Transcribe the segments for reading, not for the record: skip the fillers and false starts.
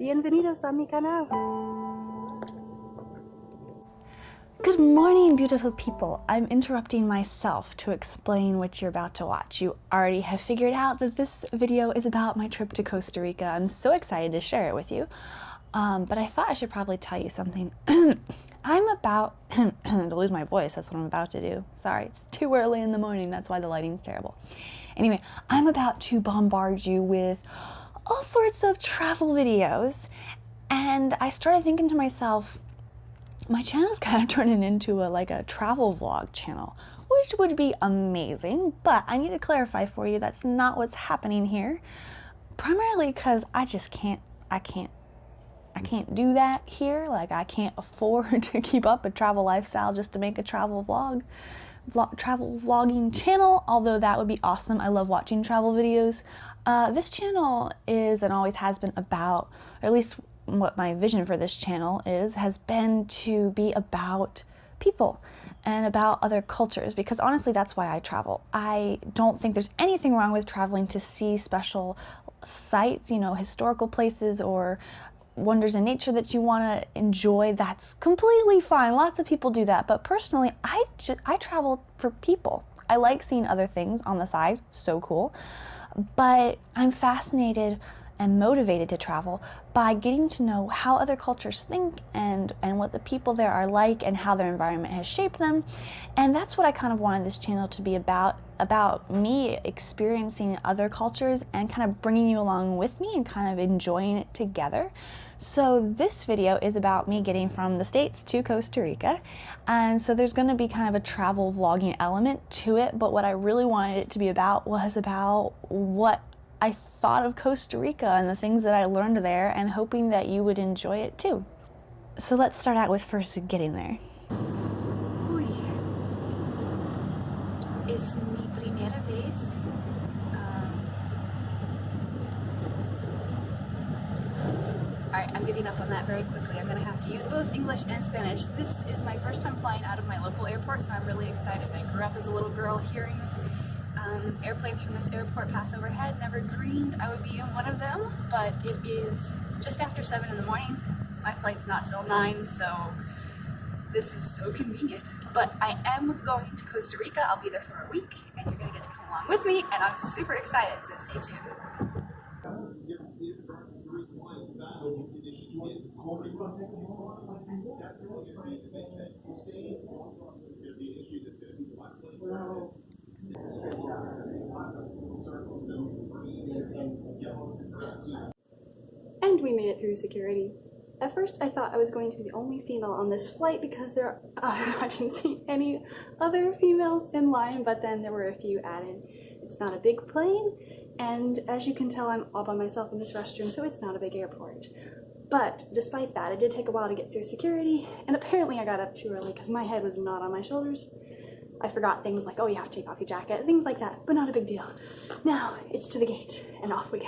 Bienvenidos a mi canal. Good morning, beautiful people. I'm interrupting myself to explain what you're about to watch. You already have figured out that this video is about my trip to Costa Rica. I'm so excited to share it with you. But I thought I should probably tell you something. I'm about to lose my voice. That's what I'm about to do. Sorry, it's too early in the morning. That's why the lighting's terrible. Anyway, I'm about to bombard you with all sorts of travel videos. And I started thinking to myself, my channel's kind of turning into a travel vlog channel, which would be amazing, but I need to clarify for you that's not what's happening here. Primarily because I can't do that here. Like, I can't afford to keep up a travel lifestyle just to make a travel travel vlogging channel, although that would be awesome. I love watching travel videos. This channel is and always has been about, or at least what my vision for this channel has been to be about people and about other cultures, because honestly that's why I travel. I don't think there's anything wrong with traveling to see special sites, you know, historical places or wonders in nature that you want to enjoy. That's completely fine. Lots of people do that, but personally I travel for people. I like seeing other things on the side, so cool, but I'm fascinated and motivated to travel by getting to know how other cultures think and what the people there are like and how their environment has shaped them. And that's what I kind of wanted this channel to be about me experiencing other cultures and kind of bringing you along with me and kind of enjoying it together. So this video is about me getting from the States to Costa Rica, and so there's going to be kind of a travel vlogging element to it, but what I really wanted it to be about was about what I thought of Costa Rica and the things that I learned there, and hoping that you would enjoy it too. So let's start out with first getting there. Uy. Es mi primera vez. Alright, I'm giving up on that very quickly. I'm going to have to use both English and Spanish. This is my first time flying out of my local airport, so I'm really excited. I grew up as a little girl hearing airplanes from this airport pass overhead. Never dreamed I would be in one of them, but it is just after 7 in the morning. My flight's not till 9, so this is so convenient. But I am going to Costa Rica. I'll be there for a week, and you're gonna get to come along with me, and I'm super excited, so stay tuned. And we made it through security. At first I thought I was going to be the only female on this flight because I didn't see any other females in line, but then there were a few added. It's not a big plane, and as you can tell, I'm all by myself in this restroom, so it's not a big airport. But despite that, it did take a while to get through security, and apparently I got up too early because my head was not on my shoulders. I forgot things like, oh, you have to take off your jacket, things like that, but not a big deal. Now it's to the gate, and off we go.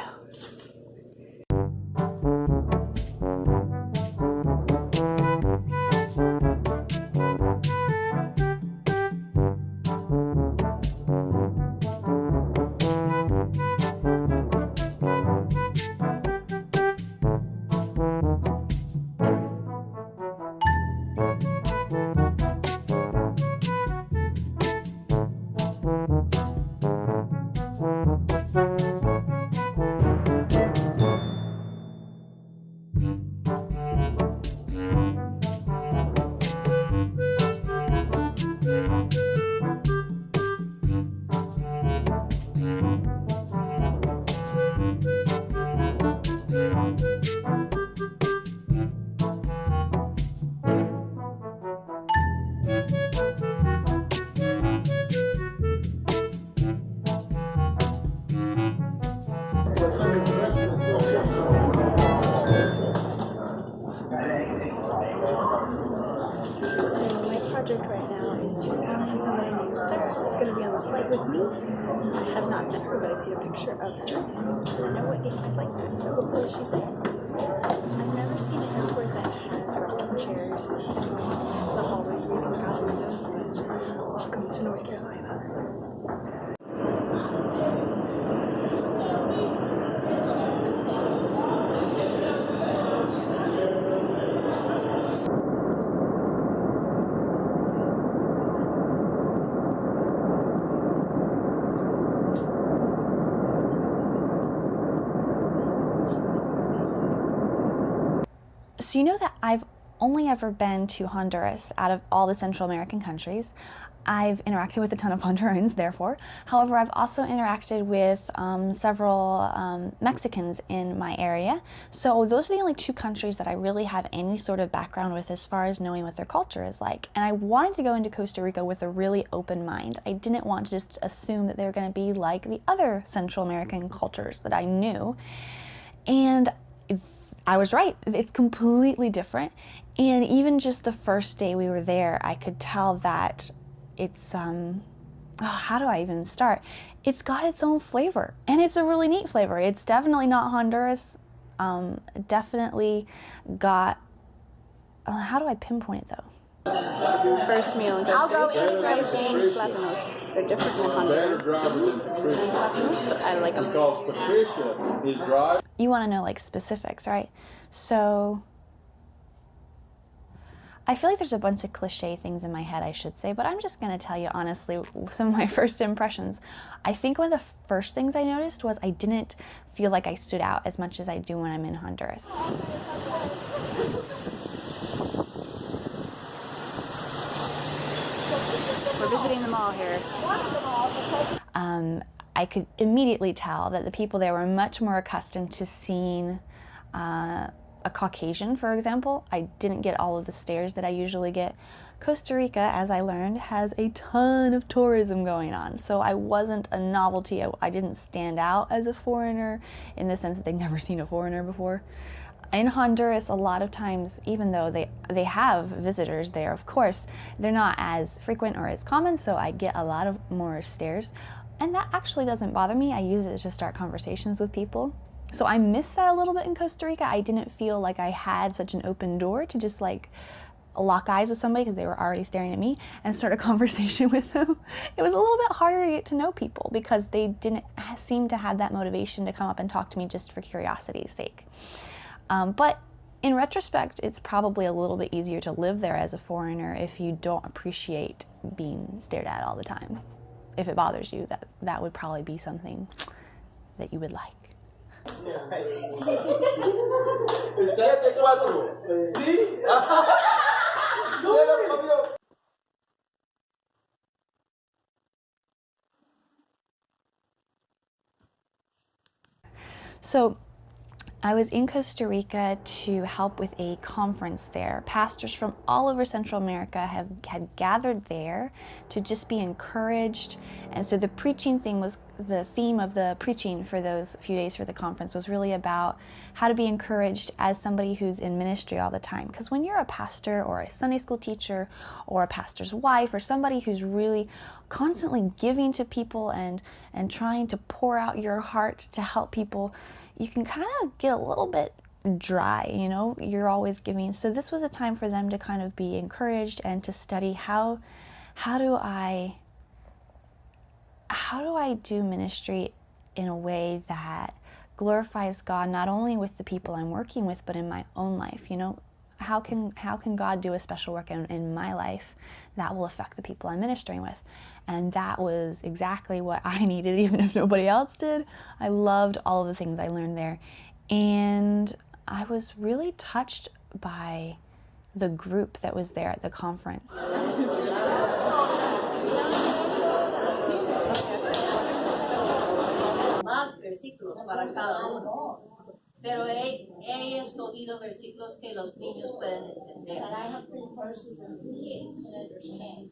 Project right now is to find somebody named Sarah that's going to be on the flight with me. I have not met her, but I've seen a picture of her. I know what gate my flight's at, so hopefully she's there. I've never seen an airport that has rocking chairs in the hallways where you can look out the windows, but welcome to North Carolina. So you know that I've only ever been to Honduras out of all the Central American countries. I've interacted with a ton of Hondurans, therefore. However, I've also interacted with several Mexicans in my area. So those are the only two countries that I really have any sort of background with as far as knowing what their culture is like. And I wanted to go into Costa Rica with a really open mind. I didn't want to just assume that they were going to be like the other Central American cultures that I knew. And I was right. It's completely different. And even just the first day we were there, I could tell that it's, how do I even start? It's got its own flavor, and it's a really neat flavor. It's definitely not Honduras. Definitely got, how do I pinpoint it though? First meal in Costa Rica, rice, beans, plátanos. They're different than Honduras. But I like them. You want to know like specifics, right? So I feel like there's a bunch of cliche things in my head I should say, but I'm just going to tell you honestly some of my first impressions. I think one of the first things I noticed was I didn't feel like I stood out as much as I do when I'm in Honduras. We're visiting the mall here. I could immediately tell that the people there were much more accustomed to seeing a Caucasian, for example. I didn't get all of the stares that I usually get. Costa Rica, as I learned, has a ton of tourism going on, so I wasn't a novelty. I didn't stand out as a foreigner in the sense that they'd never seen a foreigner before. In Honduras, a lot of times, even though they have visitors there, of course, they're not as frequent or as common, so I get a lot of more stares. And that actually doesn't bother me. I use it to start conversations with people. So I missed that a little bit in Costa Rica. I didn't feel like I had such an open door to just like lock eyes with somebody because they were already staring at me and start a conversation with them. It was a little bit harder to get to know people because they didn't seem to have that motivation to come up and talk to me just for curiosity's sake. But in retrospect, it's probably a little bit easier to live there as a foreigner if you don't appreciate being stared at all the time. If it bothers you, that would probably be something that you would like. So I was in Costa Rica to help with a conference there. Pastors from all over Central America had gathered there to just be encouraged. And so the preaching thing was, the theme of the preaching for those few days for the conference was really about how to be encouraged as somebody who's in ministry all the time. Because when you're a pastor or a Sunday school teacher or a pastor's wife or somebody who's really constantly giving to people and trying to pour out your heart to help people, you can kind of get a little bit dry, you know, you're always giving. So this was a time for them to kind of be encouraged and to study how do I do ministry in a way that glorifies God, not only with the people I'm working with, but in my own life. You know, how can God do a special work in my life that will affect the people I'm ministering with? And that was exactly what I needed, even if nobody else did. I loved all of the things I learned there. And I was really touched by the group that was there at the conference. Más versículos para cada uno. Pero he escogido versículos que los niños pueden entender. But I have put verses that the kids can understand.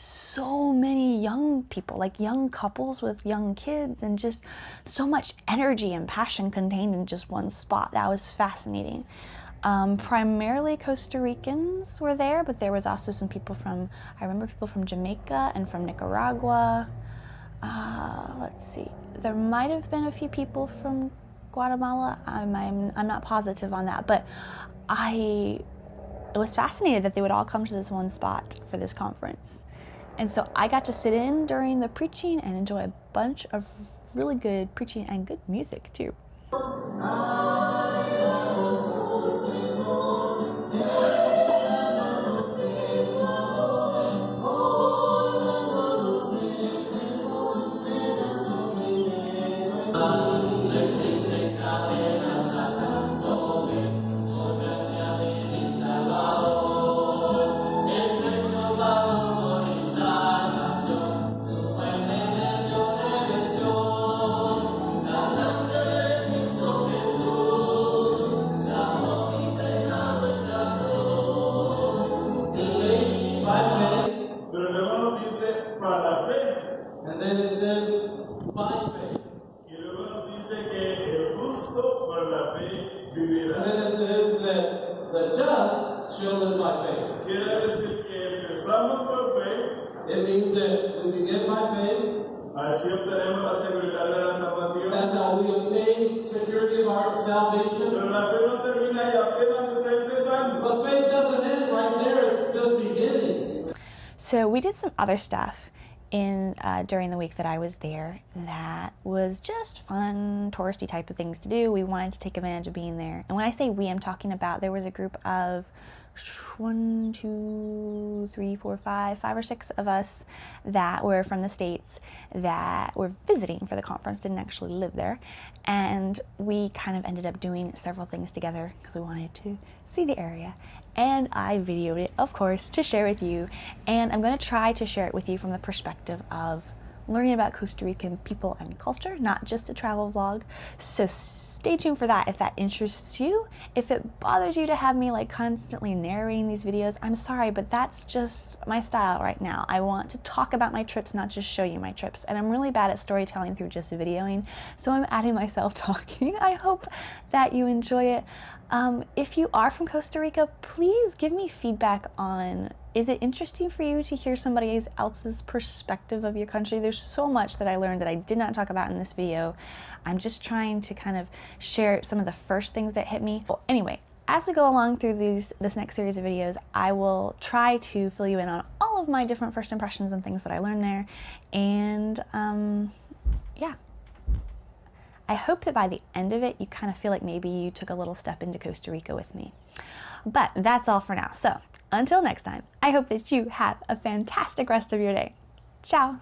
So many young people, like young couples with young kids, and just so much energy and passion contained in just one spot. That was fascinating. Primarily Costa Ricans were there, but there was also some people I remember people from Jamaica and from Nicaragua. Let's see, there might have been a few people from Guatemala. I'm not positive on that, but I was fascinated that they would all come to this one spot for this conference. And so I got to sit in during the preaching and enjoy a bunch of really good preaching and good music too. And then it says, by faith. Y luego nos dice que el justo por la fe vivirá. And then it says that the just shall live by faith. Quiere decir que empezamos por fe. It means that we begin by faith. Así obtenemos la seguridad de la salvación. That's how we obtain security of our salvation. Pero la fe no termina y apenas está empezando. But faith doesn't end right there, it's just beginning. So we did some other stuff during the week that I was there that was just fun, touristy type of things to do. We wanted to take advantage of being there. And when I say we, I'm talking about there was a group of 5 or 6 of us that were from the States that were visiting for the conference, didn't actually live there. And we kind of ended up doing several things together because we wanted to see the area. And I videoed it, of course, to share with you. And I'm going to try to share it with you from the perspective of learning about Costa Rican people and culture, not just a travel vlog. So stay tuned for that if that interests you. If it bothers you to have me like constantly narrating these videos, I'm sorry, but that's just my style right now. I want to talk about my trips, not just show you my trips. And I'm really bad at storytelling through just videoing, so I'm adding myself talking. I hope that you enjoy it. If you are from Costa Rica, please give me feedback on, is it interesting for you to hear somebody else's perspective of your country? There's so much that I learned that I did not talk about in this video. I'm just trying to kind of share some of the first things that hit me. Well, anyway, as we go along through this next series of videos, I will try to fill you in on all of my different first impressions and things that I learned there. And yeah. I hope that by the end of it, you kind of feel like maybe you took a little step into Costa Rica with me. But that's all for now. So until next time, I hope that you have a fantastic rest of your day. Ciao.